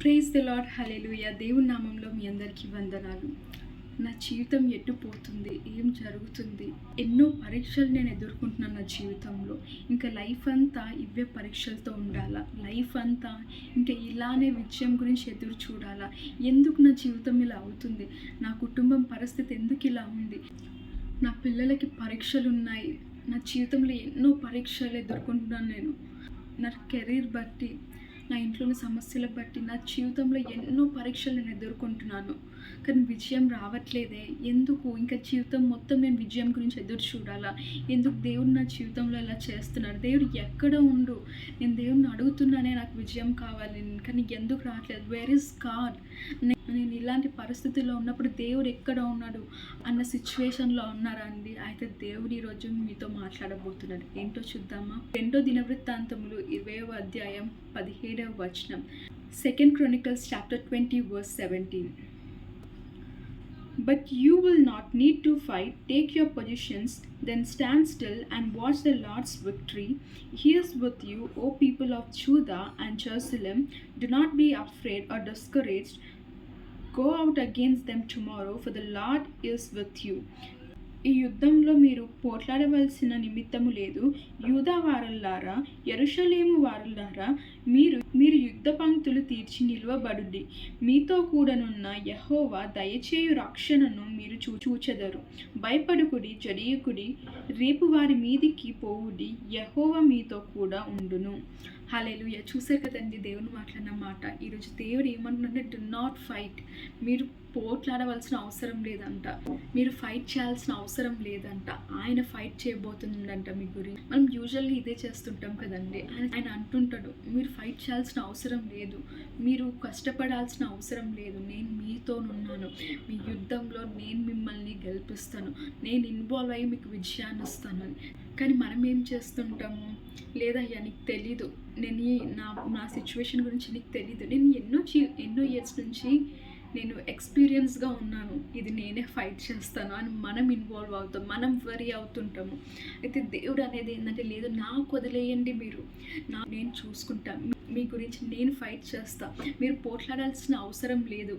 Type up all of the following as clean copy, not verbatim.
Praise the lord, హల్లెలూయా. దేవుని నామంలో మీ అందరికీ వందనాలు. నా జీవితం ఎట్టుపోతుంది, ఏం జరుగుతుంది, ఎన్నో పరీక్షలు నేను ఎదుర్కొంటున్నాను నా జీవితంలో. ఇంకా లైఫ్ అంతా ఇవే పరీక్షలతో ఉండాలా, లైఫ్ అంతా ఇంకా ఇలానే విజయం గురించి ఎదురు చూడాలా. ఎందుకు నా జీవితం ఇలా అవుతుంది, నా కుటుంబం పరిస్థితి ఎందుకు ఇలా ఉంది, నా పిల్లలకి పరీక్షలు ఉన్నాయి, నా జీవితంలో ఎన్నో పరీక్షలు ఎదుర్కొంటున్నాను నేను. నా కెరీర్ బట్టి, నా ఇంట్లోని సమస్యల బట్టి, నా జీవితంలో ఎన్నో పరీక్షలు నేను ఎదుర్కొంటున్నాను. కానీ విజయం రావట్లేదే, ఎందుకు? ఇంకా జీవితం మొత్తం నేను విజయం గురించి ఎదురు చూడాలా? ఎందుకు దేవుడు నా జీవితంలో ఇలా చేస్తున్నాడు? దేవుడు ఎక్కడ ఉండు? నేను దేవుడిని అడుగుతున్నానే నాకు విజయం కావాలి, కానీ ఎందుకు రావట్లేదు? Where is God? నేను ఇలాంటి పరిస్థితుల్లో ఉన్నప్పుడు దేవుడు ఎక్కడ ఉన్నాడు అన్న సిచ్యువేషన్లో ఉన్నారా అండి? అయితే దేవుడు ఈరోజు మీతో మాట్లాడబోతున్నాడు. ఏంటో చూద్దామా? 2 దినవృత్తాంతములు 20వ అధ్యాయం 17వ వచనం. 2 Chronicles chapter 20 verse 17. But you will not need to fight. Take your positions, then stand still and watch the Lord's victory. He is with you, O people of Judah and Jerusalem. Do not be afraid or discouraged. Go out against them tomorrow, for the Lord is with you. ఈ యుద్ధంలో మీరు పోట్లాడవలసిన నిమిత్తము లేదు. యూదా వారల్లారా, యెరూషలేము వారల్లారా, మీరు యుద్ధ పంక్తులు తీర్చి నిలువబడుడి. మీతో కూడనున్న యెహోవా దయచేయు రక్షణను మీరు చూచెదరు. భయపడుకుడి, జడియుకుడి, రేపు వారి మీదికి పోవుడి. యెహోవా మీతో కూడా ఉండును. హల్లెలూయా. చూసారు కదండి దేవుని మాట్లాడిన మాట. ఈరోజు దేవుడు ఏమంటున్నాడంటే, డు నాట్ ఫైట్. మీరు పోట్లాడవలసిన అవసరం లేదంట, మీరు ఫైట్ చేయాల్సిన అవసరం లేదంట. ఆయన ఫైట్ చేయబోతుందంట మీ గురించి. మనం యూజువల్లీ ఇదే చేస్తుంటాం కదండి. ఆయన అంటుంటాడు, మీరు ఫైట్ చేయాల్సిన అవసరం లేదు, మీరు కష్టపడాల్సిన అవసరం లేదు, నేను మీతోనున్నాను, మీ యుద్ధంలో నేను మిమ్మల్ని గెలిపిస్తాను, నేను ఇన్వాల్వ్ అయ్యి మీకు విజయాన్ని ఇస్తాను. కానీ మనం ఏం చేస్తుంటాము? లేదయ్యా నీకు తెలీదు, నేను నా సిచ్యువేషన్ గురించి నీకు తెలీదు, నేను ఎన్నో ఇయర్స్ నుంచి నేను ఎక్స్పీరియన్స్గా ఉన్నాను, ఇది నేనే ఫైట్ చేస్తాను అని మనం ఇన్వాల్వ్ అవుతాం, మనం వరీ అవుతుంటాము. అయితే దేవుడు అనేది ఏంటంటే, లేదు, నాకు వదిలేయండి, నేను చూసుకుంటాను, మీ గురించి నేను ఫైట్ చేస్తా, మీరు పోట్లాడాల్సిన అవసరం లేదు,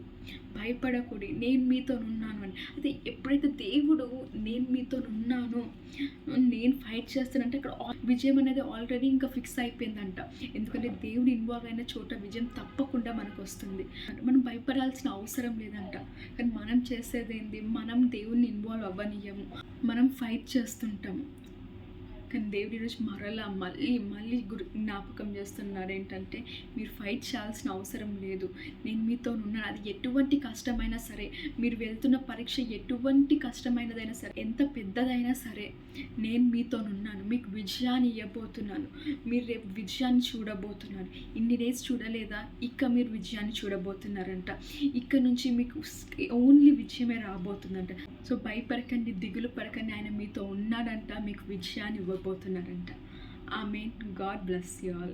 భయపడకూడి, నేను మీతో ఉన్నాను అని. అయితే ఎప్పుడైతే దేవుడు నేను మీతో ఉన్నాను, నేను ఫైట్ చేస్తానంటే అక్కడ విజయం అనేది ఆల్రెడీ ఇంకా ఫిక్స్ అయిపోయిందంట. ఎందుకంటే దేవుడు ఇన్వాల్వ్ అయిన చోట విజయం తప్పకుండా మనకు వస్తుంది. మనం భయపడాల్సిన అవసరం లేదంట. కానీ మనం చేసేది ఏంటి? మనం దేవుడిని ఇన్వాల్వ్ అవ్వనీయము, మనం ఫైట్ చేస్తుంటాము. కానీ దేవుడి ఈరోజు మళ్ళీ జ్ఞాపకం చేస్తున్నాడు ఏంటంటే, మీరు ఫైట్ చేయాల్సిన అవసరం లేదు, నేను మీతో ఉన్నాను. అది ఎటువంటి కష్టమైనా సరే, మీరు వెళ్తున్న పరీక్ష ఎటువంటి కష్టమైనదైనా సరే, ఎంత పెద్దదైనా సరే, నేను మీతోనున్నాను, మీకు విజయాన్ని ఇవ్వబోతున్నాను, మీరు రేపు విజయాన్ని చూడబోతున్నారు. ఇన్ని డేస్ చూడలేదా? ఇక మీరు విజయాన్ని చూడబోతున్నారంట. ఇక్కడ నుంచి మీకు ఓన్లీ విజయమే రాబోతుందంట. సో భయపడకండి, దిగులు పడకండి, ఆయన మీతో ఉన్నాడంట, మీకు విజయాన్ని ఇవ్వబోతున్నాడంట. Amen. God bless you all.